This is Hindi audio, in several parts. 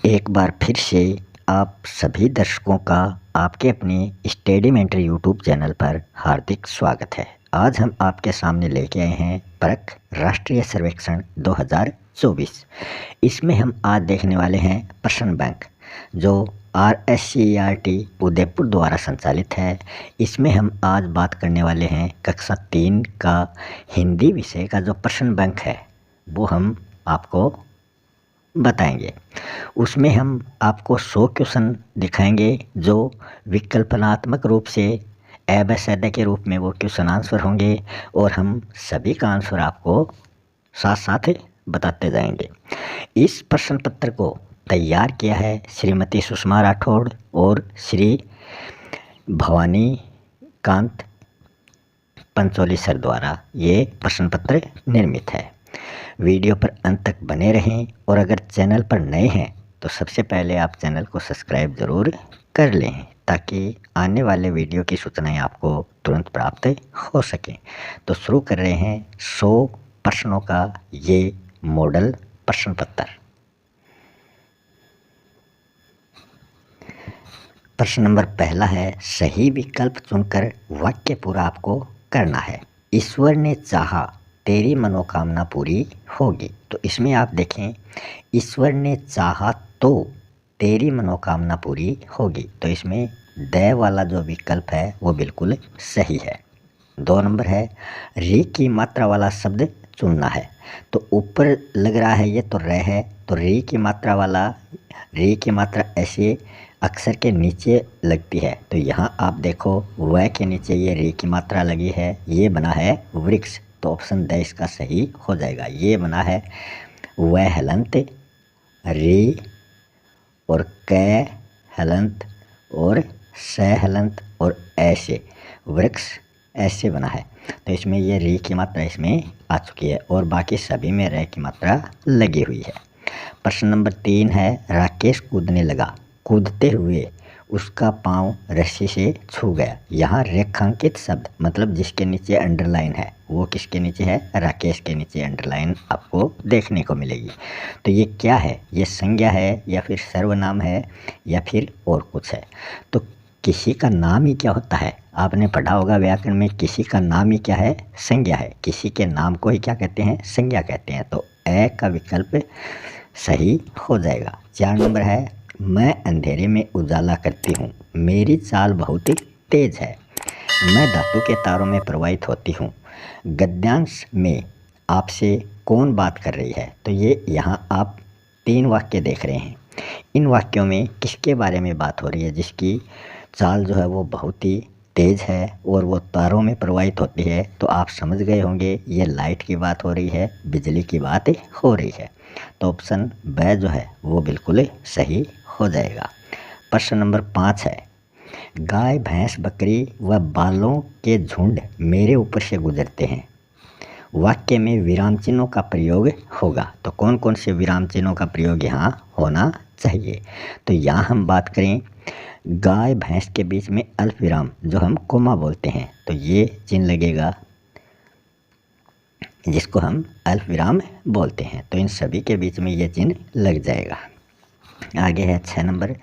एक बार फिर से आप सभी दर्शकों का आपके अपने स्टडी मेंटर यूट्यूब चैनल पर हार्दिक स्वागत है। आज हम आपके सामने लेके आए हैं परख राष्ट्रीय सर्वेक्षण 2024। इसमें हम आज देखने वाले हैं प्रश्न बैंक जो RSCERT उदयपुर द्वारा संचालित है। इसमें हम आज बात करने वाले हैं कक्षा 3 का हिंदी विषय का जो प्रश्न बैंक है वो हम आपको बताएंगे। उसमें हम आपको 100 क्वेश्चन दिखाएंगे जो विकल्पनात्मक रूप से अवैध के रूप में वो क्वेश्चन आंसर होंगे और हम सभी का आंसर आपको साथ साथ बताते जाएंगे। इस प्रश्न पत्र को तैयार किया है श्रीमती सुषमा राठौड़ और श्री भवानी कांत पंचोली सर द्वारा ये प्रश्न पत्र निर्मित है। वीडियो पर अंत तक बने रहें और अगर चैनल पर नए हैं तो सबसे पहले आप चैनल को सब्सक्राइब ज़रूर कर लें ताकि आने वाले वीडियो की सूचनाएं आपको तुरंत प्राप्त हो सकें। तो शुरू कर रहे हैं 100 प्रश्नों का ये मॉडल प्रश्न पत्र। प्रश्न नंबर पहला है, सही विकल्प चुनकर वाक्य पूरा आपको करना है। ईश्वर ने चाहा तेरी मनोकामना पूरी होगी। तो इसमें आप देखें, ईश्वर ने चाहा तो तेरी मनोकामना पूरी होगी। तो इसमें द वाला जो विकल्प है वो बिल्कुल सही है। 2 नंबर है, री की मात्रा वाला शब्द चुनना है। तो ऊपर लग रहा है ये तो रह है, तो री की मात्रा ऐसे अक्षर के नीचे लगती है। तो यहाँ आप देखो वह के नीचे ये री की मात्रा लगी है, ये बना है वृक्ष। तो ऑप्शन द इसका सही हो जाएगा। ये बना है वह हलंत, री और क हलंत और स हलंत और ऐसे वृक्ष ऐसे बना है। तो इसमें ये री की मात्रा इसमें आ चुकी है और बाकी सभी में र की मात्रा लगी हुई है। प्रश्न नंबर 3 है, राकेश कूदने लगा, कूदते हुए उसका पांव रस्सी से छू गया। यहाँ रेखांकित शब्द मतलब जिसके नीचे अंडरलाइन है वो किसके नीचे है? राकेश के नीचे अंडरलाइन आपको देखने को मिलेगी। तो ये क्या है? ये संज्ञा है या फिर सर्वनाम है या फिर और कुछ है? तो किसी का नाम ही क्या होता है? आपने पढ़ा होगा व्याकरण में, किसी का नाम ही क्या है? संज्ञा है। किसी के नाम को ही क्या कहते हैं? संज्ञा कहते हैं। तो ए का विकल्प सही हो जाएगा। 4 नंबर है, मैं अंधेरे में उजाला करती हूँ, मेरी चाल बहुत ही तेज है, मैं धातु के तारों में प्रवाहित होती हूँ। गद्यांश में आपसे कौन बात कर रही है? तो ये यहाँ आप 3 वाक्य देख रहे हैं। इन वाक्यों में किसके बारे में बात हो रही है जिसकी चाल जो है वो बहुत ही तेज है और वो तारों में प्रवाहित होती है? तो आप समझ गए होंगे ये लाइट की बात हो रही है, बिजली की बात हो रही है। तो ऑप्शन ब जो है वो बिल्कुल सही हो जाएगा। प्रश्न नंबर 5 है, गाय भैंस बकरी व बालों के झुंड मेरे ऊपर से गुजरते हैं। वाक्य में विराम चिन्हों का प्रयोग होगा। तो कौन कौन से विराम चिन्हों का प्रयोग यहाँ होना चाहिए? तो यहाँ हम बात करें गाय भैंस के बीच में अल्प विराम जो हम कोमा बोलते हैं, तो ये चिन्ह लगेगा जिसको हम अल्प विराम बोलते हैं। तो इन सभी के बीच में ये चिन्ह लग जाएगा। आगे है 6 नंबर,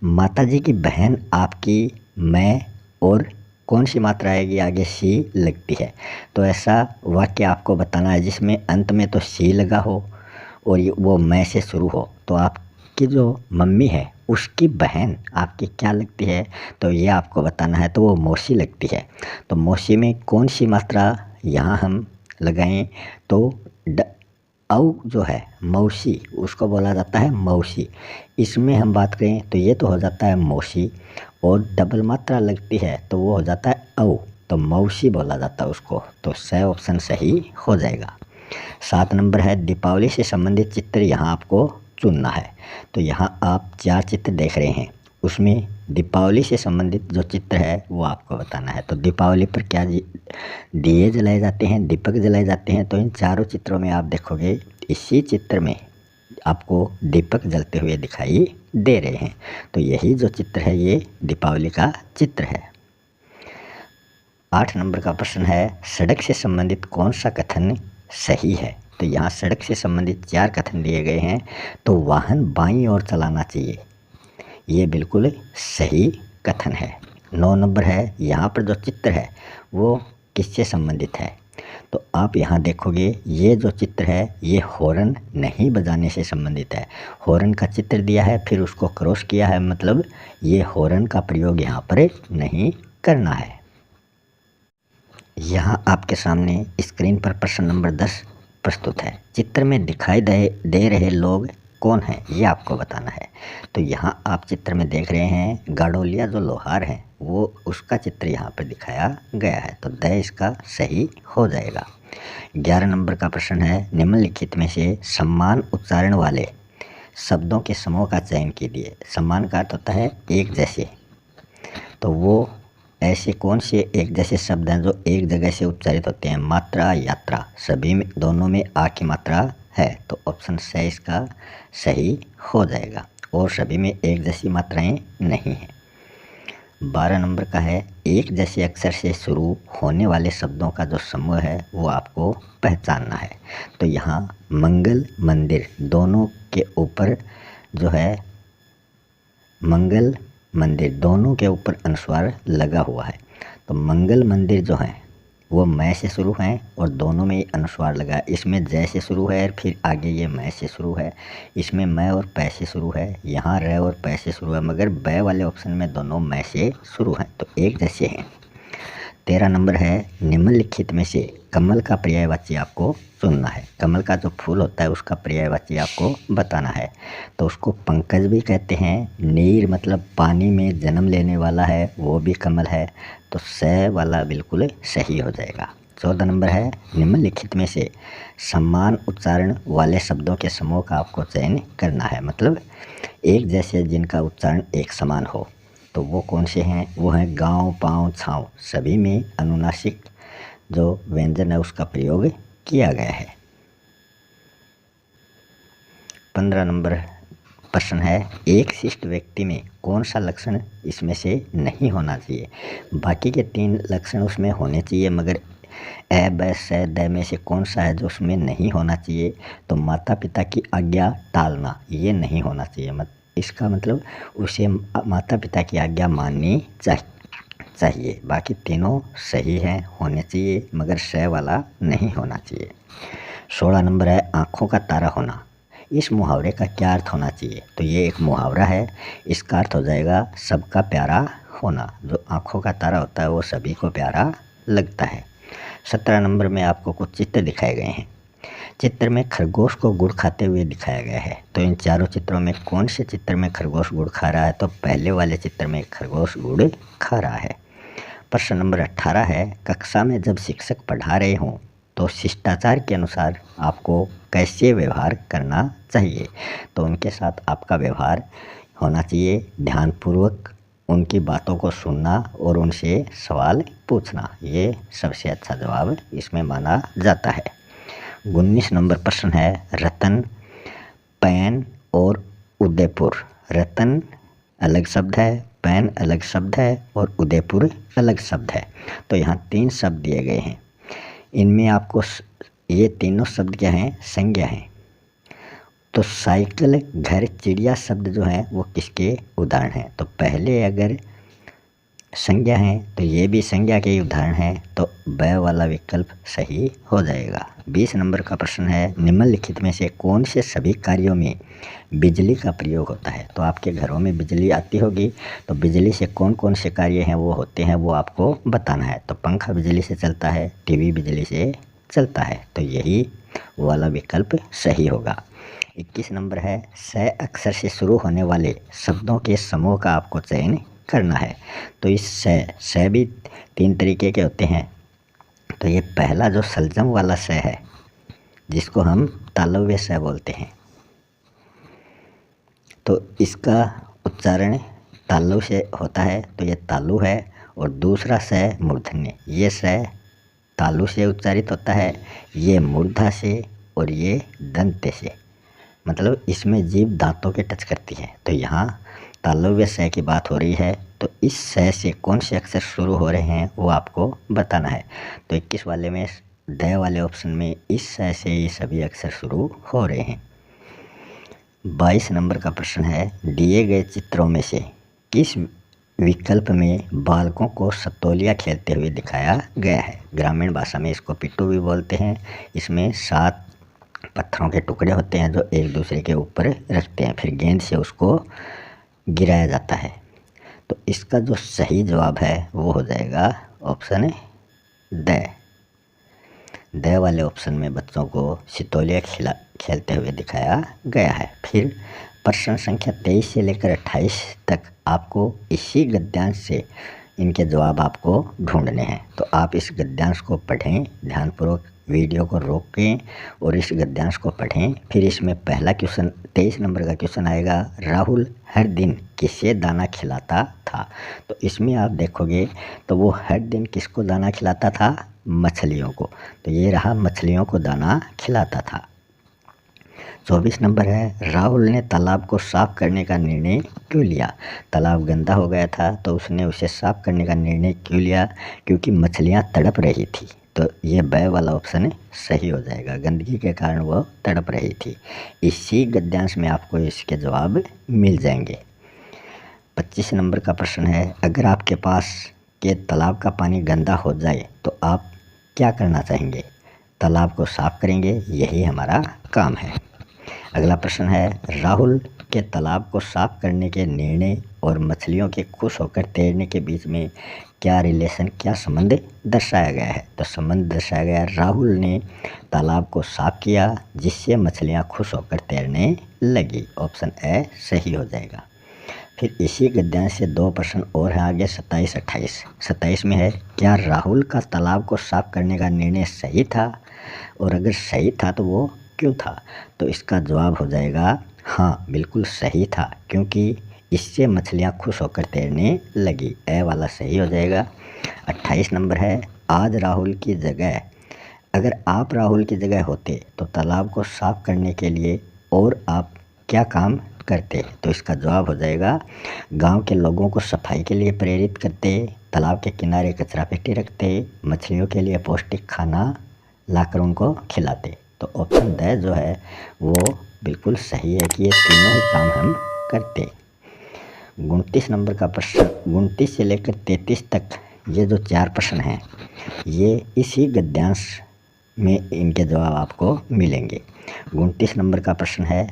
माताजी की बहन आपकी, मैं और कौन सी मात्रा आएगी? आगे सी लगती है। तो ऐसा वाक्य आपको बताना है जिसमें अंत में तो सी लगा हो और वो मैं से शुरू हो। तो आपकी जो मम्मी है उसकी बहन आपकी क्या लगती है? तो ये आपको बताना है। तो वो मौसी लगती है। तो मौसी में कौन सी मात्रा यहाँ हम लगाएं? तो औ जो है मौसी उसको बोला जाता है मौसी। इसमें हम बात करें तो ये तो हो जाता है मौसी और डबल मात्रा लगती है तो वो हो जाता है औ, तो मौसी बोला जाता है उसको। तो स ऑप्शन सही हो जाएगा। 7 नंबर है, दीपावली से संबंधित चित्र यहाँ आपको चुनना है। तो यहाँ आप 4 चित्र देख रहे हैं, उसमें दीपावली से संबंधित जो चित्र है वो आपको बताना है। तो दीपावली पर क्या दिए जलाए जाते हैं, दीपक जलाए जाते हैं। तो इन चारों चित्रों में आप देखोगे इसी चित्र में आपको दीपक जलते हुए दिखाई दे रहे हैं। तो यही जो चित्र है ये दीपावली का चित्र है। 8 नंबर का प्रश्न है, सड़क से संबंधित कौन सा कथन सही है? तो तो यहाँ सड़क से संबंधित 4 कथन दिए गए हैं। तो वाहन बाईं ओर चलाना चाहिए, ये बिल्कुल सही कथन है। 9 नंबर है, यहाँ पर जो चित्र है वो किससे संबंधित है? तो आप यहाँ देखोगे ये जो चित्र है ये हॉर्न नहीं बजाने से संबंधित है। हॉर्न का चित्र दिया है, फिर उसको क्रॉस किया है, मतलब ये हॉर्न का प्रयोग यहाँ पर नहीं करना है। यहाँ आपके सामने स्क्रीन पर प्रश्न नंबर 10 प्रस्तुत है। चित्र में दिखाई दे रहे लोग कौन है, ये आपको बताना है। तो यहाँ आप चित्र में देख रहे हैं गाडोलिया जो लोहार है वो उसका चित्र यहाँ पर दिखाया गया है। तो द इसका सही हो जाएगा। 11 नंबर का प्रश्न है, निम्नलिखित में से समान उच्चारण वाले शब्दों के समूह का चयन कीजिए। समान का अर्थ होता है एक जैसे, तो वो ऐसे कौन से एक जैसे शब्द हैं जो एक जगह से उच्चारित होते हैं? मात्रा, यात्रा, सभी में दोनों में आ की मात्रा है, तो ऑप्शन सी इसका सही हो जाएगा। और सभी में एक जैसी मात्राएं नहीं हैं। 12 नंबर का है, एक जैसे अक्षर से शुरू होने वाले शब्दों का जो समूह है वो आपको पहचानना है। तो यहाँ मंगल, मंदिर दोनों के ऊपर जो है मंगल, मंदिर दोनों के ऊपर अनुस्वार लगा हुआ है। तो मंगल मंदिर जो है वो मैं से शुरू हैं और दोनों में अनुस्वार लगा है। इसमें जय से शुरू है, फिर आगे ये मैं से शुरू है। इसमें मैं और पै से शुरू है, यहाँ र और पै से शुरू है, मगर बै वाले ऑप्शन में दोनों मैं से शुरू हैं, तो एक जैसे हैं। 13 नंबर है, निम्नलिखित में से कमल का पर्यायवाची आपको चुनना है। कमल का जो फूल होता है उसका पर्यायवाची आपको बताना है। तो उसको पंकज भी कहते हैं। नीर मतलब पानी में जन्म लेने वाला है, वो भी कमल है। तो स वाला बिल्कुल सही हो जाएगा। 14 नंबर है, निम्नलिखित में से समान उच्चारण वाले शब्दों के समूह का आपको चयन करना है, मतलब एक जैसे जिनका उच्चारण एक समान हो। तो वो कौन से हैं? वो हैं गाँव, पाँव, छाँव, सभी में अनुनासिक जो व्यंजन है उसका प्रयोग किया गया है। 15 नंबर प्रश्न है, एक शिष्ट व्यक्ति में कौन सा लक्षण इसमें से नहीं होना चाहिए? बाकी के 3 लक्षण उसमें होने चाहिए, मगर ए, ब, स, द में से कौन सा है जो उसमें नहीं होना चाहिए? तो माता पिता की आज्ञा टालना, ये नहीं होना चाहिए। इसका मतलब उसे माता पिता की आज्ञा माननी चाहिए। बाकी तीनों सही हैं, होने चाहिए, मगर स वाला नहीं होना चाहिए। 16 नंबर है, आँखों का तारा होना। इस मुहावरे का क्या अर्थ होना चाहिए? तो ये एक मुहावरा है, इसका अर्थ हो जाएगा सबका प्यारा होना। जो आँखों का तारा होता है वो सभी को प्यारा लगता है। 17 नंबर में आपको कुछ चित्र दिखाए गए हैं। चित्र में खरगोश को गुड़ खाते हुए दिखाया गया है। तो इन चारों चित्रों में कौन से चित्र में खरगोश गुड़ खा रहा है? तो पहले वाले चित्र में खरगोश गुड़ खा रहा है। प्रश्न नंबर 18 है, कक्षा में जब शिक्षक पढ़ा रहे हों तो शिष्टाचार के अनुसार आपको कैसे व्यवहार करना चाहिए? तो उनके साथ आपका व्यवहार होना चाहिए ध्यानपूर्वक उनकी बातों को सुनना और उनसे सवाल पूछना, ये सबसे अच्छा जवाब इसमें माना जाता है। 19 नंबर प्रश्न है, रतन, पैन और उदयपुर। रतन अलग शब्द है, पैन अलग शब्द है और उदयपुर अलग शब्द है। तो यहाँ 3 शब्द दिए गए हैं। इनमें आपको ये तीनों शब्द क्या हैं? संज्ञा हैं। तो साइकिल, घर, चिड़िया शब्द जो हैं वो किसके उदाहरण हैं? तो पहले अगर संज्ञा है तो ये भी संज्ञा के उदाहरण हैं, तो ब वाला विकल्प सही हो जाएगा। 20 नंबर का प्रश्न है, निम्नलिखित में से कौन से सभी कार्यों में बिजली का प्रयोग होता है? तो आपके घरों में बिजली आती होगी, तो बिजली से कौन कौन से कार्य हैं वो होते हैं वो आपको बताना है। तो पंखा बिजली से चलता है, टीवी बिजली से चलता है, तो यही वाला विकल्प सही होगा। 21 नंबर है, स अक्षर से शुरू होने वाले शब्दों के समूह का आपको चयन करना है। तो इस स भी 3 तरीके के होते हैं। तो ये पहला जो सलजम वाला स है जिसको हम तालव्य स बोलते हैं, तो इसका उच्चारण तालु से होता है, तो ये तालु है। और दूसरा स मूर्धन्य, ये स तालु से उच्चारित होता है, ये मूर्धा से और ये दंते से, मतलब इसमें जीभ दांतों के टच करती है। तो यहाँ तालव्य स की बात हो रही है, तो इस स से कौन से अक्षर शुरू हो रहे हैं वो आपको बताना है। तो 21 वाले में द वाले ऑप्शन में इस से ये सभी अक्षर शुरू हो रहे हैं। 22 नंबर का प्रश्न है, दिए गए चित्रों में से किस विकल्प में बालकों को सतोलिया खेलते हुए दिखाया गया है। ग्रामीण भाषा में इसको पिट्टू भी बोलते हैं। इसमें 7 पत्थरों के टुकड़े होते हैं जो एक दूसरे के ऊपर रखते हैं, फिर गेंद से उसको गिराया जाता है। तो इसका जो सही जवाब है वो हो जाएगा ऑप्शन द वाले ऑप्शन में बच्चों को सितोलिया खेलते हुए दिखाया गया है। फिर प्रश्न संख्या 23 से लेकर 28 तक आपको इसी गद्यांश से इनके जवाब आपको ढूंढने हैं। तो आप इस गद्यांश को पढ़ें, ध्यानपूर्वक वीडियो को रोकें और इस गद्यांश को पढ़ें। फिर इसमें पहला क्वेश्चन 23 नंबर का क्वेश्चन आएगा, राहुल हर दिन किसे दाना खिलाता था। तो इसमें आप देखोगे तो वो हर दिन किसको दाना खिलाता था, मछलियों को। तो ये रहा, मछलियों को दाना खिलाता था। 24 नंबर है, राहुल ने तालाब को साफ करने का निर्णय क्यों लिया। तालाब गंदा हो गया था तो उसने उसे साफ करने का निर्णय क्यों लिया, क्योंकि मछलियाँ तड़प रही थी। तो ये ब वाला ऑप्शन सही हो जाएगा, गंदगी के कारण वो तड़प रही थी। इसी गद्यांश में आपको इसके जवाब मिल जाएंगे। 25 नंबर का प्रश्न है, अगर आपके पास के तालाब का पानी गंदा हो जाए तो आप क्या करना चाहेंगे। तालाब को साफ करेंगे, यही हमारा काम है। अगला प्रश्न है, राहुल के तालाब को साफ करने के निर्णय और मछलियों के खुश होकर तैरने के बीच में क्या रिलेशन, क्या संबंध दर्शाया गया है। तो संबंध दर्शाया गया, राहुल ने तालाब को साफ किया जिससे मछलियां खुश होकर तैरने लगी। ऑप्शन ए सही हो जाएगा। फिर इसी गद्यांश से 2 प्रश्न और हैं आगे, 27, 28। 27 में है, क्या राहुल का तालाब को साफ करने का निर्णय सही था, और अगर सही था तो वो क्यों था। तो इसका जवाब हो जाएगा हाँ, बिल्कुल सही था, क्योंकि इससे मछलियाँ खुश होकर तैरने लगी। ए वाला सही हो जाएगा। 28 नंबर है, आज राहुल की जगह, अगर आप राहुल की जगह होते तो तालाब को साफ करने के लिए और आप क्या काम करते। तो इसका जवाब हो जाएगा, गांव के लोगों को सफाई के लिए प्रेरित करते, तालाब के किनारे कचरा पेटी रखते, मछलियों के लिए पौष्टिक खाना लाकर उनको खिलाते। तो ऑप्शन द जो है वो बिल्कुल सही है कि ये तीनों ही काम हम करते। 29 नंबर का प्रश्न, 29 से लेकर 33 तक ये जो 4 प्रश्न हैं ये इसी गद्यांश में इनके जवाब आपको मिलेंगे। 29 नंबर का प्रश्न है,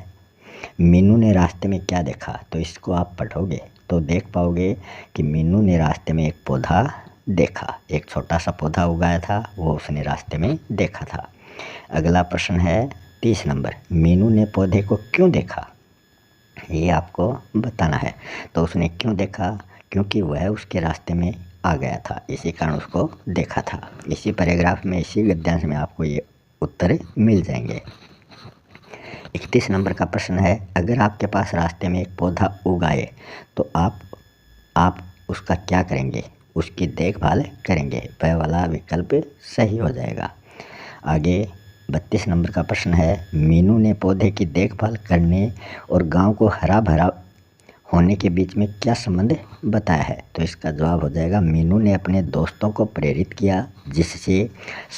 मीनू ने रास्ते में क्या देखा। तो इसको आप पढ़ोगे तो देख पाओगे कि मीनू ने रास्ते में एक पौधा देखा, एक छोटा सा पौधा उगाया था, वो उसने रास्ते में देखा था। अगला प्रश्न है 30 नंबर, मीनू ने पौधे को क्यों देखा, ये आपको बताना है। तो उसने क्यों देखा, क्योंकि वह उसके रास्ते में आ गया था, इसी कारण उसको देखा था। इसी पैराग्राफ में, इसी गद्यांश में आपको ये उत्तर मिल जाएंगे। 31 नंबर का प्रश्न है, अगर आपके पास रास्ते में एक पौधा उगाए तो आप उसका क्या करेंगे, उसकी देखभाल करेंगे। वह वाला विकल्प सही हो जाएगा। आगे 32 नंबर का प्रश्न है, मीनू ने पौधे की देखभाल करने और गांव को हरा भरा होने के बीच में क्या संबंध बताया है। तो इसका जवाब हो जाएगा, मीनू ने अपने दोस्तों को प्रेरित किया जिससे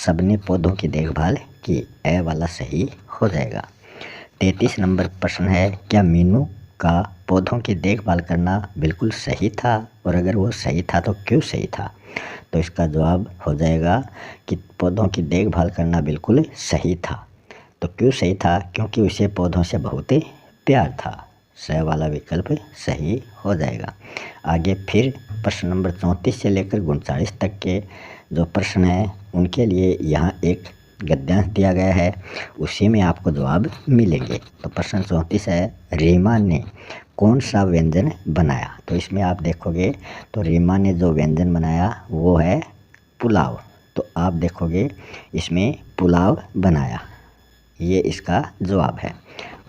सबने पौधों की देखभाल की। ए वाला सही हो जाएगा। 33 नंबर प्रश्न है, क्या मीनू का पौधों की देखभाल करना बिल्कुल सही था, और अगर वो सही था तो क्यों सही था। तो इसका जवाब हो जाएगा कि पौधों की देखभाल करना बिल्कुल सही था। तो क्यों सही था, क्योंकि उसे पौधों से बहुत प्यार था। स वाला विकल्प सही हो जाएगा। आगे फिर प्रश्न नंबर 34 से लेकर 39 तक के जो प्रश्न हैं उनके लिए यहाँ एक गद्यांश दिया गया है, उसी में आपको जवाब मिलेंगे। तो प्रश्न 34 है, रीमा ने कौन सा व्यंजन बनाया। तो इसमें आप देखोगे तो रीमा ने जो व्यंजन बनाया वो है पुलाव। तो आप देखोगे इसमें पुलाव बनाया, ये इसका जवाब है।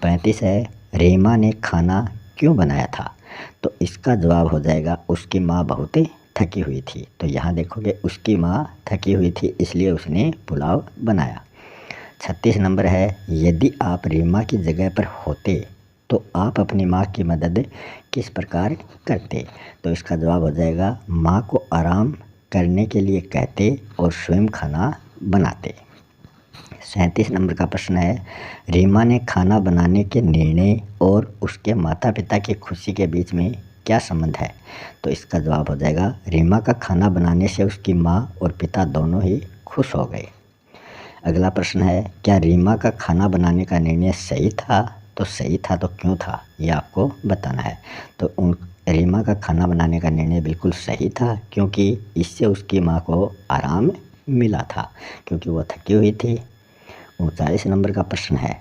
35 है, रीमा ने खाना क्यों बनाया था। तो इसका जवाब हो जाएगा, उसकी माँ बहुत थकी हुई थी। तो यहाँ देखोगे उसकी माँ थकी हुई थी इसलिए उसने पुलाव बनाया। 36 नंबर है, यदि आप रीमा की जगह पर होते तो आप अपनी माँ की मदद किस प्रकार करते। तो इसका जवाब हो जाएगा, माँ को आराम करने के लिए कहते और स्वयं खाना बनाते। 37 नंबर का प्रश्न है, रीमा ने खाना बनाने के निर्णय और उसके माता पिता की खुशी के बीच में क्या संबंध है? तो इसका जवाब हो जाएगा, रीमा का खाना बनाने से उसकी माँ और पिता दोनों ही खुश हो गए। अगला प्रश्न है, क्या रीमा का खाना बनाने का निर्णय सही था? तो सही था तो क्यों था, ये आपको बताना है। तो रीमा का खाना बनाने का निर्णय बिल्कुल सही था, क्योंकि इससे उसकी माँ को आराम मिला था, क्योंकि वो थकी हुई थी। 39 नंबर का प्रश्न है,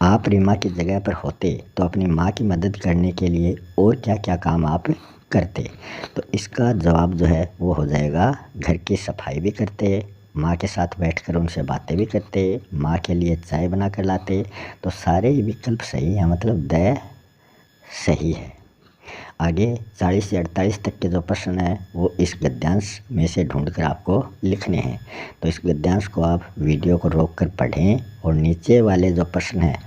आप रीमा की जगह पर होते तो अपनी माँ की मदद करने के लिए और क्या क्या काम आप करते? तो इसका जवाब जो है वो हो जाएगा, घर की सफाई भी करते, माँ के साथ बैठकर उनसे बातें भी करते, माँ के लिए चाय बना कर लाते। तो सारे विकल्प सही हैं, मतलब द सही है। आगे 40 से 48 तक के जो प्रश्न हैं वो इस गद्यांश में से ढूंढकर आपको लिखने हैं। तो इस गद्यांश को आप वीडियो को रोककर पढ़ें और नीचे वाले जो प्रश्न हैं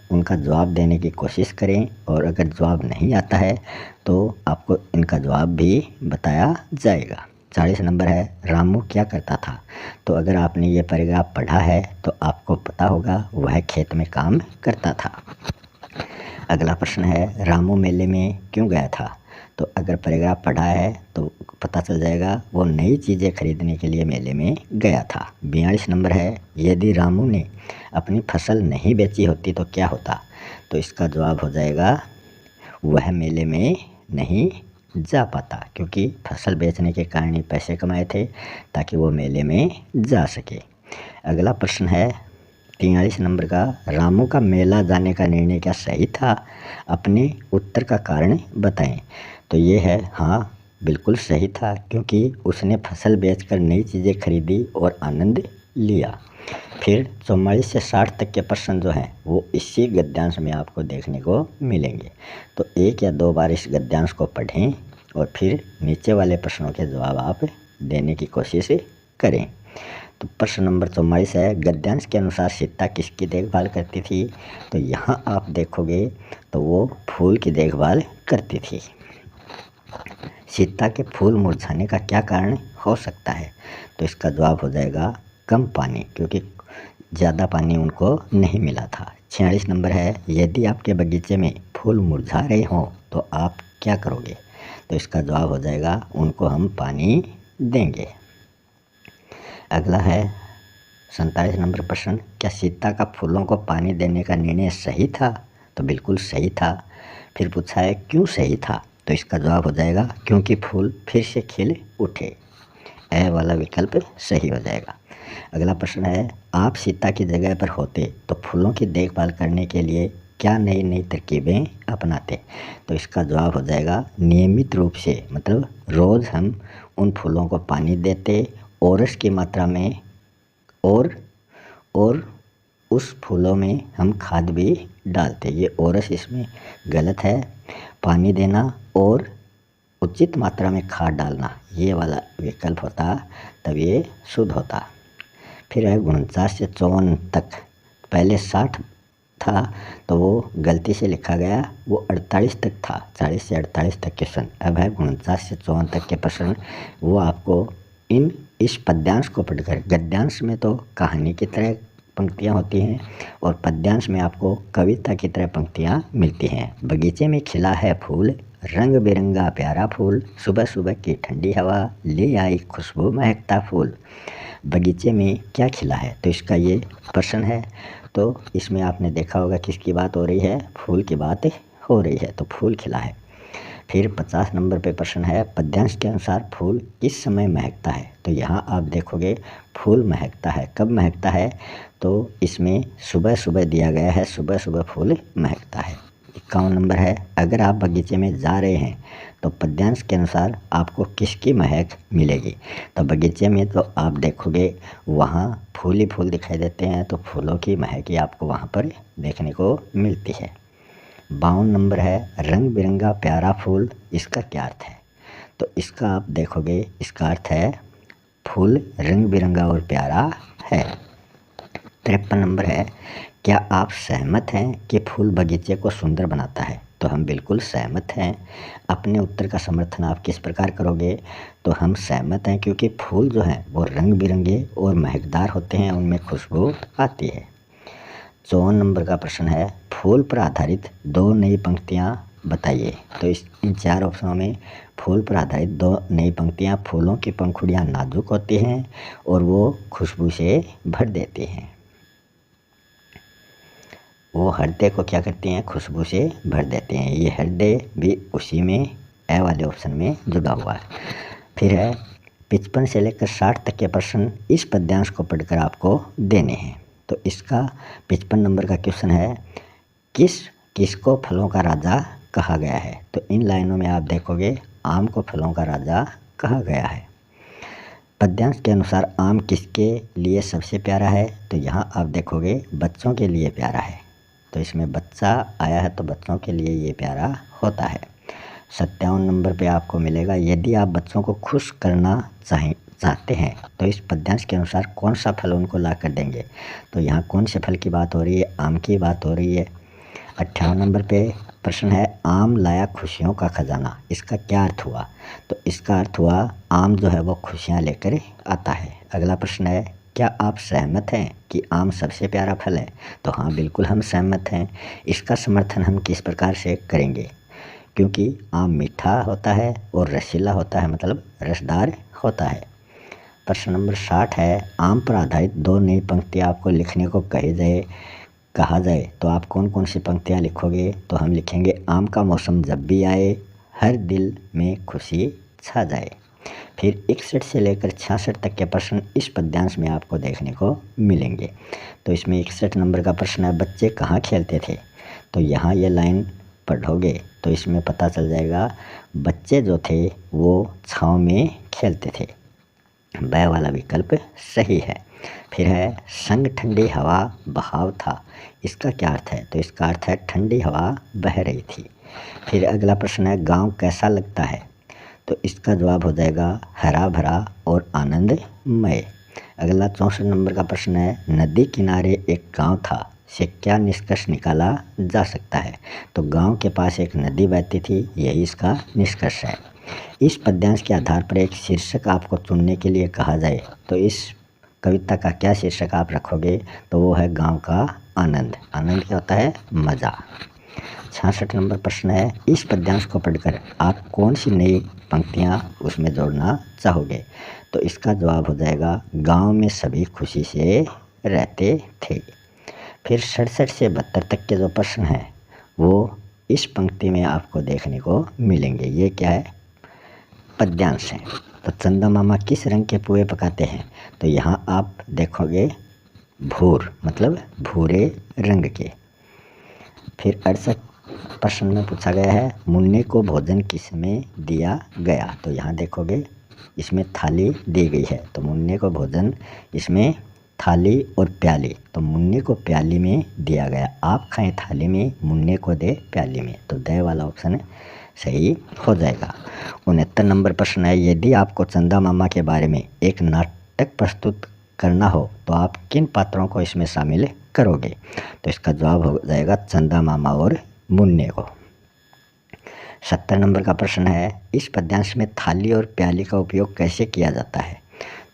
उनका जवाब देने की कोशिश करें, और अगर जवाब नहीं आता है तो आपको इनका जवाब भी बताया जाएगा। 40 नंबर है, रामू क्या करता था? तो अगर आपने ये पैराग्राफ पढ़ा है तो आपको पता होगा वह खेत में काम करता था। अगला प्रश्न है, रामू मेले में क्यों गया था? तो अगर पैराग्राफ पढ़ा है तो पता चल जाएगा वो नई चीज़ें खरीदने के लिए मेले में गया था। 42 नंबर है, यदि रामू ने अपनी फसल नहीं बेची होती तो क्या होता? तो इसका जवाब हो जाएगा, वह मेले में नहीं जा पाता, क्योंकि फसल बेचने के कारण ही पैसे कमाए थे ताकि वो मेले में जा सके। अगला प्रश्न है 43 नंबर का, रामू का मेला जाने का निर्णय क्या सही था? अपने उत्तर का कारण बताएं। तो ये है, हाँ बिल्कुल सही था, क्योंकि उसने फसल बेचकर नई चीज़ें खरीदी और आनंद लिया। फिर 44 से 60 तक के प्रश्न जो हैं वो इसी गद्यांश में आपको देखने को मिलेंगे। तो एक या दो बार इस गद्यांश को पढ़ें और फिर नीचे वाले प्रश्नों के जवाब आप देने की कोशिश करें। तो प्रश्न नंबर 44 है, गद्यांश के अनुसार सीता किसकी देखभाल करती थी? तो यहाँ आप देखोगे तो वो फूल की देखभाल करती थी। सीता के फूल मुरझाने का क्या कारण हो सकता है? तो इसका जवाब हो जाएगा, कम पानी, क्योंकि ज़्यादा पानी उनको नहीं मिला था। 46 नंबर है, यदि आपके बगीचे में फूल मुरझा रहे हों तो आप क्या करोगे? तो इसका जवाब हो जाएगा, उनको हम पानी देंगे। अगला है 47 नंबर प्रश्न, क्या सीता का फूलों को पानी देने का निर्णय सही था? तो बिल्कुल सही था। फिर पूछा है क्यों सही था? तो इसका जवाब हो जाएगा, क्योंकि फूल फिर से खिल उठे। ए वाला विकल्प सही हो जाएगा। अगला प्रश्न है, आप सीता की जगह पर होते तो फूलों की देखभाल करने के लिए क्या नई नई तरकीबें अपनाते? तो इसका जवाब हो जाएगा, नियमित रूप से, मतलब रोज़ हम उन फूलों को पानी देते, ओरस की मात्रा में, और उस फूलों में हम खाद भी डालते। ये ओरस इसमें गलत है, पानी देना और उचित मात्रा में खाद डालना, ये वाला विकल्प होता, तब ये शुद्ध होता। फिर है 49 से 54 तक, पहले 60 था तो वो गलती से लिखा गया, वो 48 तक था। 40 से 48 तक क्वेश्चन, अब है 49 से 54 तक के प्रश्न। वो आपको इस पद्यांश को पढ़कर, गद्यांश में तो कहानी की तरह पंक्तियाँ होती हैं और पद्यांश में आपको कविता की तरह पंक्तियाँ मिलती हैं। बगीचे में खिला है फूल, रंग बिरंगा प्यारा फूल, सुबह सुबह की ठंडी हवा ले आई खुशबू महकता फूल। बगीचे में क्या खिला है? तो इसका ये प्रश्न है। तो इसमें आपने देखा होगा किसकी बात हो रही है, फूल की बात हो रही है, तो फूल खिला है। फिर 50 नंबर पे प्रश्न है, पद्यांश के अनुसार फूल किस समय महकता है? तो यहाँ आप देखोगे फूल महकता है, कब महकता है? तो इसमें सुबह सुबह दिया गया है, सुबह सुबह फूल महकता है। 51 नंबर है, अगर आप बगीचे में जा रहे हैं तो पद्यांश के अनुसार आपको किसकी महक मिलेगी? तो बगीचे में तो आप देखोगे वहाँ फूल ही फूल दिखाई देते हैं, तो फूलों की महक ही आपको वहाँ पर देखने को मिलती है। 52 नंबर है, रंग बिरंगा प्यारा फूल, इसका क्या अर्थ है? तो इसका आप देखोगे, इसका अर्थ है फूल रंग बिरंगा और प्यारा है। 53 नंबर है, क्या आप सहमत हैं कि फूल बगीचे को सुंदर बनाता है? तो हम बिल्कुल सहमत हैं। अपने उत्तर का समर्थन आप किस प्रकार करोगे? तो हम सहमत हैं क्योंकि फूल जो हैं वो रंग बिरंगे और महकदार होते हैं, उनमें खुशबू आती है। 54 नंबर का प्रश्न है, फूल पर आधारित 2 नई पंक्तियाँ बताइए। तो इन 4 ऑप्शनों में फूल पर आधारित 2 नई पंक्तियाँ। फूलों की पंखुड़ियाँ नाजुक होती हैं और वो खुशबू से भर देती हैं। वो हृदय को क्या करती हैं? खुशबू से भर देते हैं। ये हृदय भी उसी में ए वाले ऑप्शन में जुड़ा हुआ है। फिर है 55 से लेकर 60 तक के प्रश्न इस पद्यांश को पढ़कर आपको देने हैं। तो इसका 55 नंबर का क्वेश्चन है, किसको फलों का राजा कहा गया है? तो इन लाइनों में आप देखोगे आम को फलों का राजा कहा गया है। पद्यांश के अनुसार आम किसके लिए सबसे प्यारा है? तो यहाँ आप देखोगे बच्चों के लिए प्यारा है। तो इसमें बच्चा आया है तो बच्चों के लिए ये प्यारा होता है। 57 नंबर पे आपको मिलेगा, यदि आप बच्चों को खुश करना चाहते हैं तो इस पद्यांश के अनुसार कौन सा फल उनको ला कर देंगे? तो यहाँ कौन से फल की बात हो रही है? आम की बात हो रही है। 58 नंबर पे प्रश्न है, आम लाया खुशियों का खजाना, इसका क्या अर्थ हुआ? तो इसका अर्थ हुआ आम जो है वो खुशियाँ लेकर आता है। अगला प्रश्न है, क्या आप सहमत हैं कि आम सबसे प्यारा फल है? तो हाँ, बिल्कुल हम सहमत हैं। इसका समर्थन हम किस प्रकार से करेंगे? क्योंकि आम मीठा होता है और रसीला होता है, मतलब रसदार होता है। प्रश्न नंबर 60 है, आम पर आधारित 2 नई पंक्तियाँ आपको लिखने को कहा जाए तो आप कौन कौन सी पंक्तियाँ लिखोगे? तो हम लिखेंगे, आम का मौसम जब भी आए हर दिल में खुशी छा जाए। फिर 61 से लेकर 66 तक के प्रश्न इस पद्यांश में आपको देखने को मिलेंगे। तो इसमें 61 नंबर का प्रश्न है, बच्चे कहाँ खेलते थे? तो यहाँ ये लाइन पढ़ोगे तो इसमें पता चल जाएगा, बच्चे जो थे वो छाँव में खेलते थे। ब वाला विकल्प सही है। फिर है, संग ठंडी हवा बहाव था, इसका क्या अर्थ है? तो इसका अर्थ है ठंडी हवा बह रही थी। फिर अगला प्रश्न है, गाँव कैसा लगता है? तो इसका जवाब हो जाएगा हरा भरा और आनंदमय। अगला 64 नंबर का प्रश्न है, नदी किनारे एक गांव था से क्या निष्कर्ष निकाला जा सकता है? तो गांव के पास एक नदी बहती थी, यही इसका निष्कर्ष है। इस पद्यांश के आधार पर एक शीर्षक आपको चुनने के लिए कहा जाए तो इस कविता का क्या शीर्षक आप रखोगे? तो वो है गाँव का आनंद। आनंद क्या होता है? मज़ा। 66 नंबर प्रश्न है, इस पद्यांश को पढ़कर आप कौन सी नई पंक्तियाँ उसमें जोड़ना चाहोगे? तो इसका जवाब हो जाएगा, गांव में सभी खुशी से रहते थे। फिर 67 से 72 तक के जो प्रश्न हैं वो इस पंक्ति में आपको देखने को मिलेंगे। ये क्या है? पद्यांश है। तो चंदा मामा किस रंग के पुए पकाते हैं? तो यहाँ आप देखोगे भूर, मतलब भूरे रंग के। फिर 68 प्रश्न में पूछा गया है, मुन्ने को भोजन किसमें दिया गया? तो यहाँ देखोगे इसमें थाली दी गई है, तो मुन्ने को भोजन इसमें थाली और प्याली, तो मुन्ने को प्याली में दिया गया। आप खाएं थाली में, मुन्ने को दे प्याली में। तो दे वाला ऑप्शन सही हो जाएगा। 69 नंबर प्रश्न है, यदि आपको चंदा मामा के बारे में एक नाटक प्रस्तुत करना हो तो आप किन पात्रों को इसमें शामिल करोगे? तो इसका जवाब हो जाएगा चंदा मामा और मुन्ने को। 70 नंबर का प्रश्न है, इस पद्यांश में थाली और प्याली का उपयोग कैसे किया जाता है?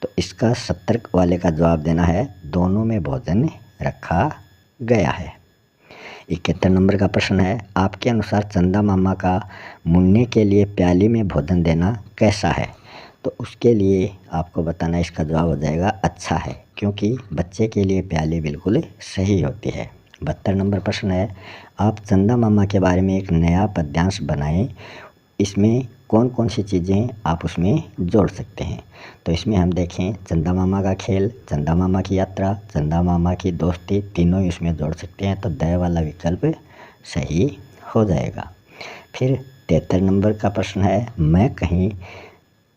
तो इसका 70 वाले का जवाब देना है, दोनों में भोजन रखा गया है। 71 नंबर का प्रश्न है, आपके अनुसार चंदा मामा का मुन्ने के लिए प्याली में भोजन देना कैसा है? तो उसके लिए आपको बताना, इसका जवाब हो जाएगा अच्छा है, क्योंकि बच्चे के लिए प्याली बिल्कुल सही होती है। 72 नंबर प्रश्न है, आप चंदा मामा के बारे में एक नया पद्यांश बनाएं, इसमें कौन कौन सी चीज़ें आप उसमें जोड़ सकते हैं? तो इसमें हम देखें, चंदा मामा का खेल, चंदा मामा की यात्रा, चंदा मामा की दोस्ती, तीनों ही उसमें जोड़ सकते हैं। तो द वाला विकल्प सही हो जाएगा। फिर 73 नंबर का प्रश्न है, मैं कहीं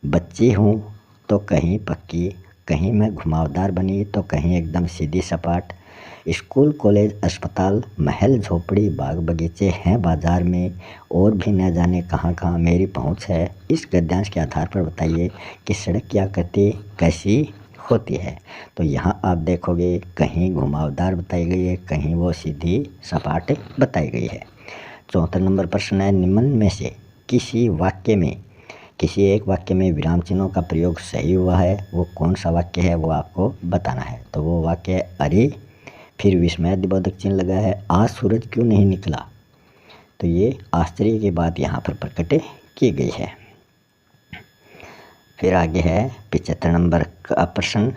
बच्ची हूँ तो कहीं पक्की, कहीं मैं घुमावदार बनी तो कहीं एकदम सीधी सपाट, स्कूल कॉलेज अस्पताल महल झोपड़ी बाग बगीचे हैं बाज़ार में, और भी न जाने कहाँ कहाँ मेरी पहुँच है। इस गद्यांश के आधार पर बताइए कि सड़क की आकृति कैसी होती है? तो यहाँ आप देखोगे कहीं घुमावदार बताई गई है, कहीं वो सीधी सपाट बताई गई है। चौथा नंबर प्रश्न है, निम्न में से किसी एक वाक्य में विराम चिन्हों का प्रयोग सही हुआ है, वो कौन सा वाक्य है वो आपको बताना है। तो वो वाक्य है अरे, फिर विस्मयादिबोधक चिन्ह लगा है, आज सूरज क्यों नहीं निकला। तो ये आश्चर्य की बात यहाँ पर प्रकट की गई है। फिर आगे है 75 नंबर का प्रश्न।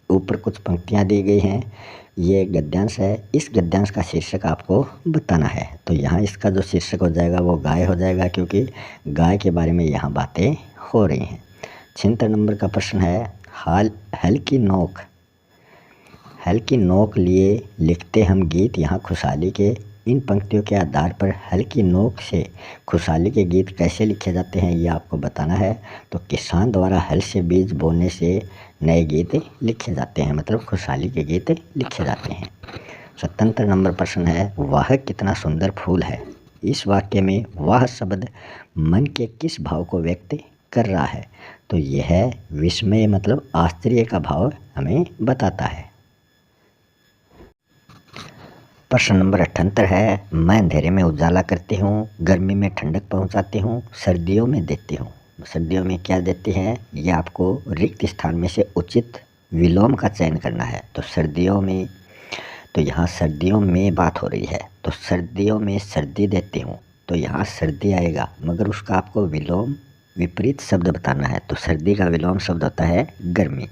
ऊपर कुछ पंक्तियाँ दी गई हैं, ये गद्यांश है। इस गद्यांश का शीर्षक आपको बताना है। तो यहाँ इसका जो शीर्षक हो जाएगा वो गाय हो जाएगा, क्योंकि गाय के बारे में यहाँ बातें हो रही हैं। 76 नंबर का प्रश्न है, हल्की नोक लिए लिखते हम गीत यहाँ खुशहाली के। इन पंक्तियों के आधार पर हल्की नोक से खुशहाली के गीत कैसे लिखे जाते हैं ये आपको बताना है। तो किसान द्वारा हल से बीज बोने से नए गीत लिखे जाते हैं, मतलब खुशहाली के गीत लिखे जाते हैं। 77 नंबर प्रश्न है, वह कितना सुंदर फूल है। इस वाक्य में वह शब्द मन के किस भाव को व्यक्त कर रहा है। तो यह विस्मय मतलब आश्चर्य का भाव हमें बताता है। प्रश्न नंबर 78 है, मैं अंधेरे में उजाला करती हूँ, गर्मी में ठंडक पहुँचाती हूँ, सर्दियों में देती हूँ। सर्दियों में क्या देती हैं, ये आपको रिक्त स्थान में से उचित विलोम का चयन करना है। तो सर्दियों में, तो यहाँ सर्दियों में बात हो रही है, तो सर्दियों में सर्दी देती हूँ, तो यहाँ सर्दी आएगा, मगर उसका आपको विलोम विपरीत शब्द बताना है। तो सर्दी का विलोम शब्द होता है गर्मी।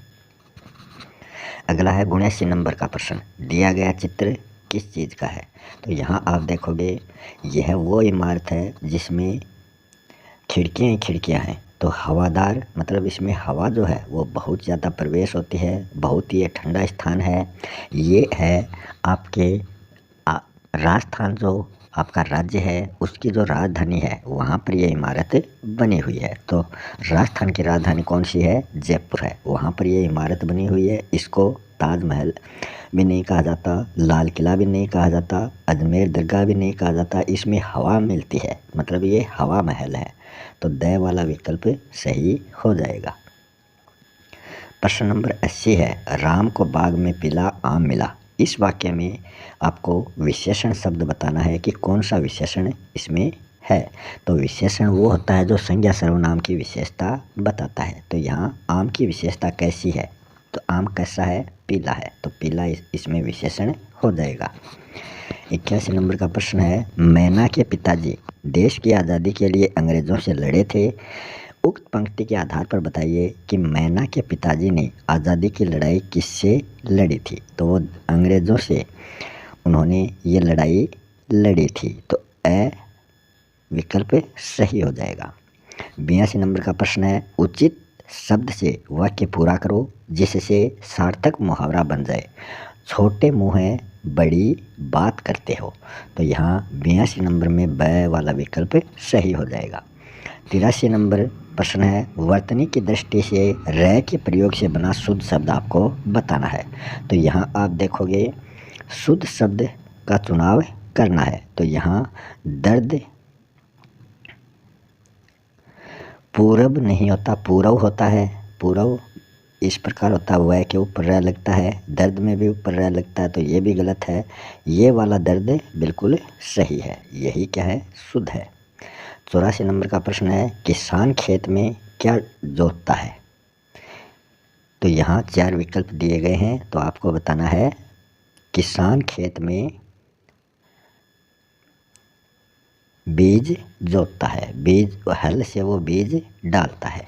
अगला है 79 नंबर का प्रश्न, दिया गया चित्र किस चीज़ का है। तो यहाँ आप देखोगे यह वो इमारत है जिसमें खिड़कियाँ हैं। तो हवादार मतलब इसमें हवा जो है वो बहुत ज़्यादा प्रवेश होती है, बहुत ही ठंडा स्थान है। ये है आपके राजस्थान, जो आपका राज्य है उसकी जो राजधानी है वहाँ पर ये इमारत बनी हुई है। तो राजस्थान की राजधानी कौन सी है, जयपुर है, वहाँ पर ये इमारत बनी हुई है। इसको ताजमहल भी नहीं कहा जाता, लाल किला भी नहीं कहा जाता, अजमेर दरगाह भी नहीं कहा जाता। इसमें हवा मिलती है, मतलब ये हवा महल है। तो द वाला विकल्प सही हो जाएगा। प्रश्न नंबर 80 है, राम को बाग में पीला आम मिला। इस वाक्य में आपको विशेषण शब्द बताना है कि कौन सा विशेषण इसमें है। तो विशेषण वो होता है जो संज्ञा सर्वनाम की विशेषता बताता है। तो यहाँ आम की विशेषता कैसी है, तो आम कैसा है, पीला है, तो पीला इसमें विशेषण हो जाएगा। 81 नंबर का प्रश्न है, मैना के पिताजी देश की आज़ादी के लिए अंग्रेज़ों से लड़े थे। उक्त पंक्ति के आधार पर बताइए कि मैना के पिताजी ने आज़ादी की लड़ाई किससे लड़ी थी। तो वो अंग्रेज़ों से उन्होंने ये लड़ाई लड़ी थी। तो ए विकल्प सही हो जाएगा। 82 नंबर का प्रश्न है, उचित शब्द से वाक्य पूरा करो जिससे सार्थक मुहावरा बन जाए। छोटे मुँह हैं, बड़ी बात करते हो। तो यहाँ 82 नंबर में ब वाला विकल्प सही हो जाएगा। 83 नंबर प्रश्न है, वर्तनी की दृष्टि से र के प्रयोग से बना शुद्ध शब्द आपको बताना है। तो यहाँ आप देखोगे शुद्ध शब्द का चुनाव करना है। तो यहाँ दर्द पूरब नहीं होता, पूरव होता है। पूरव इस प्रकार होता है, वह के ऊपर रह लगता है, दर्द में भी ऊपर रह लगता है, तो ये भी गलत है। ये वाला दर्द बिल्कुल सही है, यही क्या है, शुद्ध है। 84 नंबर का प्रश्न है, किसान खेत में क्या जोतता है। तो यहाँ 4 विकल्प दिए गए हैं, तो आपको बताना है किसान खेत में बीज जोतता है, बीज हल से वो बीज डालता है।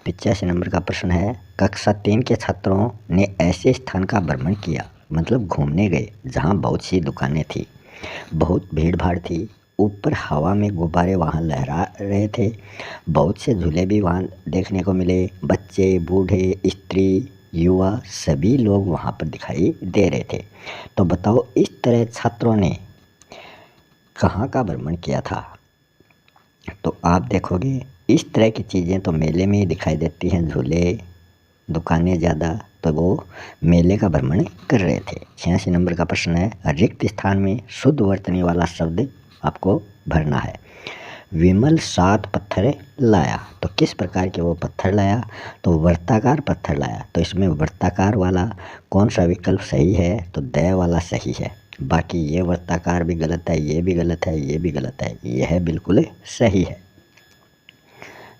85 नंबर का प्रश्न है, कक्षा 3 के छात्रों ने ऐसे स्थान का भ्रमण किया, मतलब घूमने गए जहाँ बहुत सी दुकानें थी, बहुत भीड़ भाड़ थी, ऊपर हवा में गुब्बारे वहाँ लहरा रहे थे, बहुत से झूले भी वहाँ देखने को मिले, बच्चे बूढ़े स्त्री युवा सभी लोग वहाँ पर दिखाई दे रहे थे। तो बताओ इस तरह छात्रों ने कहाँ का भ्रमण किया था। तो आप देखोगे इस तरह की चीज़ें तो मेले में ही दिखाई देती हैं, झूले दुकानें ज़्यादा, तो वो मेले का भ्रमण कर रहे थे। 86 नंबर का प्रश्न है, रिक्त स्थान में शुद्ध वर्तनी वाला शब्द आपको भरना है। विमल 7 पत्थर लाया, तो किस प्रकार के वो पत्थर लाया, तो वर्ताकार पत्थर लाया। तो इसमें वर्ताकार वाला कौन सा विकल्प सही है, तो द वाला सही है। बाकी ये वृत्ताकार भी गलत है, ये भी गलत है, ये भी गलत है, यह बिल्कुल सही है।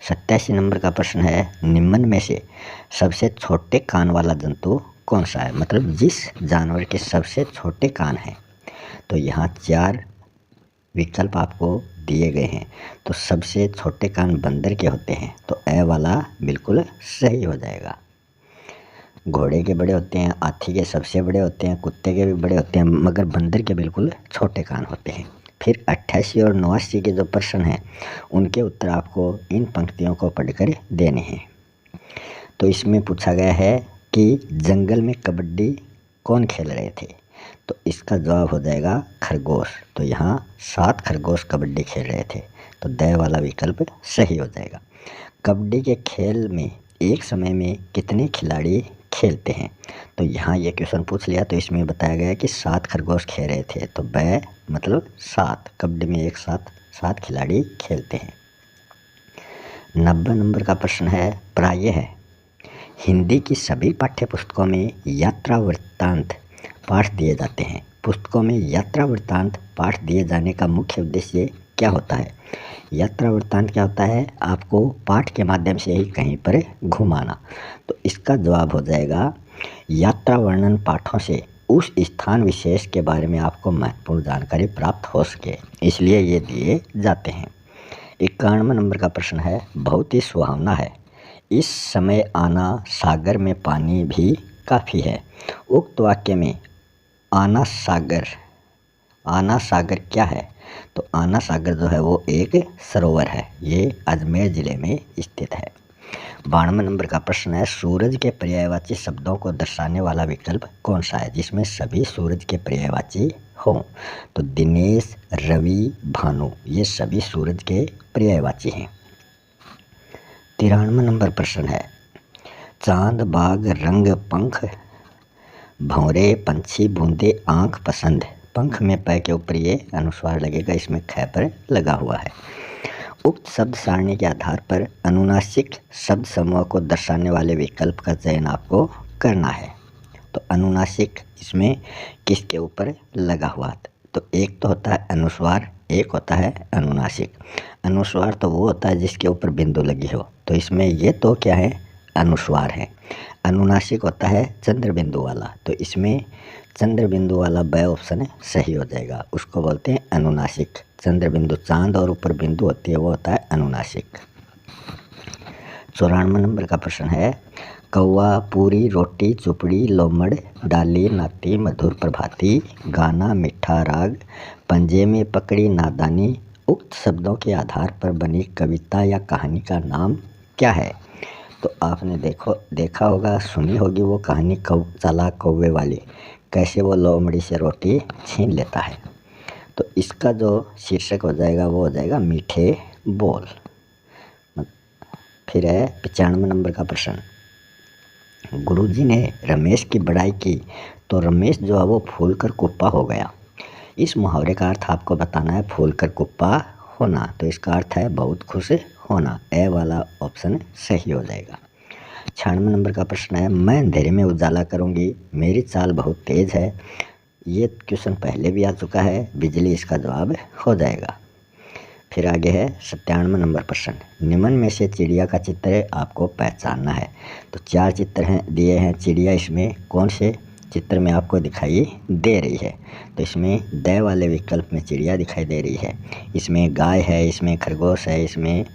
87 नंबर का प्रश्न है, निम्न में से सबसे छोटे कान वाला जंतु कौन सा है? मतलब जिस जानवर के सबसे छोटे कान हैं। तो यहाँ 4 विकल्प आपको दिए गए हैं। तो सबसे छोटे कान बंदर के होते हैं, तो ए वाला बिल्कुल सही हो जाएगा। घोड़े के बड़े होते हैं, हाथी के सबसे बड़े होते हैं, कुत्ते के भी बड़े होते हैं, मगर बंदर के बिल्कुल छोटे कान होते हैं। फिर 88 और 89 के जो प्रश्न हैं उनके उत्तर आपको इन पंक्तियों को पढ़कर देने हैं। तो इसमें पूछा गया है कि जंगल में कबड्डी कौन खेल रहे थे? तो इसका जवाब हो जाएगा खरगोश। तो यहाँ 7 खरगोश कबड्डी खेल रहे थे, तो द वाला विकल्प सही हो जाएगा। कबड्डी के खेल में एक समय में कितने खिलाड़ी खेलते हैं? तो यहाँ ये क्वेश्चन पूछ लिया, तो इसमें बताया गया है कि 7 खरगोश खेल रहे थे, तो ब मतलब 7, कबड्डी में एक साथ 7 खिलाड़ी खेलते हैं। 90 नंबर का प्रश्न है, प्रायः है हिंदी की सभी पाठ्य पुस्तकों में यात्रा वृत्तांत पाठ दिए जाते हैं। पुस्तकों में यात्रा वृत्तांत पाठ दिए जाने का मुख्य उद्देश्य क्या होता है? यात्रा वृत्तांत क्या होता है? आपको पाठ के माध्यम से ही कहीं पर घुमाना। तो इसका जवाब हो जाएगा यात्रा वर्णन पाठों से उस स्थान विशेष के बारे में आपको महत्वपूर्ण जानकारी प्राप्त हो सके, इसलिए ये दिए जाते हैं। 91 नंबर का प्रश्न है, बहुत ही सुहावना है इस समय आना, सागर में पानी भी काफ़ी है। उक्त वाक्य में आना सागर क्या है? तो आना सागर जो है वो एक सरोवर है, ये अजमेर ज़िले में स्थित है। 92 नंबर का प्रश्न है, सूरज के पर्यायवाची शब्दों को दर्शाने वाला विकल्प कौन सा है जिसमें सभी सूरज के पर्यायवाची हों? तो दिनेश, रवि, भानु, ये सभी सूरज के पर्यायवाची हैं। 93 नंबर प्रश्न है, चांद, बाग, रंग, पंख, भंवरे, पंछी, बूंदे, आँख, पसंद। पंख में पै के ऊपर ये अनुस्वार लगेगा, इसमें ख पर लगा हुआ है। उक्त शब्द सारणी के आधार पर अनुनासिक शब्द समूह को दर्शाने वाले विकल्प का चयन आपको करना है। तो अनुनासिक इसमें किसके ऊपर लगा हुआ? तो एक तो होता है अनुस्वार, एक होता है अनुनासिक। अनुस्वार तो वो होता है जिसके ऊपर बिंदु लगी हो, तो इसमें ये तो क्या है? अनुस्वार है। अनुनासिक होता है चंद्र बिंदु वाला, तो इसमें चंद्र बिंदु वाला ब ऑप्शन सही हो जाएगा, उसको बोलते हैं अनुनासिक। चंद्र बिंदु चांद और ऊपर बिंदु होती है वो होता है अनुनासिक। 94 नंबर का प्रश्न है, कौवा, पूरी, रोटी, चुपड़ी, लोमड़, डाली, नाती, मधुर प्रभाती, गाना, मीठा राग, पंजे में पकड़ी नादानी, उक्त शब्दों के आधार पर बनी कविता या कहानी का नाम क्या है? तो आपने देखा होगा, सुनी होगी वो कहानी चालाक कौवे वाली, कैसे वो लोमड़ी से रोटी छीन लेता है। तो इसका जो शीर्षक हो जाएगा वो हो जाएगा मीठे बोल। फिर है 95 नंबर का प्रश्न, गुरुजी ने रमेश की बड़ाई की तो रमेश जो है वो फूल कर कुप्पा हो गया। इस मुहावरे का अर्थ आपको बताना है, फूल कर कुप्पा होना। तो इसका अर्थ है बहुत खुश होना, ए वाला ऑप्शन सही हो जाएगा। 96 नंबर का प्रश्न है, मैं अंधेरे में उजाला करूंगी, मेरी चाल बहुत तेज़ है। ये क्वेश्चन पहले भी आ चुका है, बिजली इसका जवाब हो जाएगा। फिर आगे है 97 नंबर प्रश्न, निम्न में से चिड़िया का चित्र आपको पहचानना है। तो 4 चित्र हैं दिए हैं, चिड़िया इसमें कौन से चित्र में आपको दिखाई दे रही है? तो इसमें द वाले विकल्प में चिड़िया दिखाई दे रही है, इसमें गाय है, इसमें खरगोश है, इसमें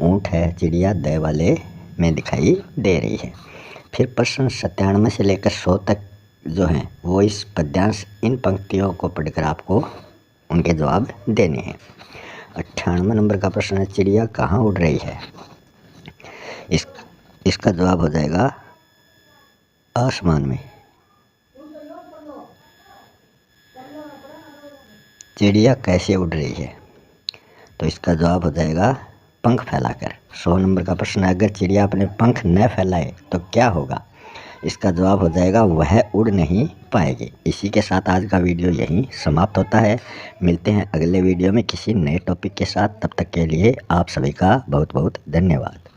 ऊँट है। चिड़िया द वाले में दिखाई दे रही है। फिर प्रश्न 97 से लेकर 100 तक जो हैं वो इस पद्यांश इन पंक्तियों को पढ़कर आपको उनके जवाब देने हैं। 98 नंबर का प्रश्न है, चिड़िया कहाँ उड़ रही है? इसका जवाब हो जाएगा आसमान में। चिड़िया कैसे उड़ रही है? तो इसका जवाब हो जाएगा पंख फैलाकर। 100 नंबर का प्रश्न है, अगर चिड़िया अपने पंख न फैलाए तो क्या होगा? इसका जवाब हो जाएगा वह उड़ नहीं पाएगी। इसी के साथ आज का वीडियो यहीं समाप्त होता है। मिलते हैं अगले वीडियो में किसी नए टॉपिक के साथ, तब तक के लिए आप सभी का बहुत बहुत धन्यवाद।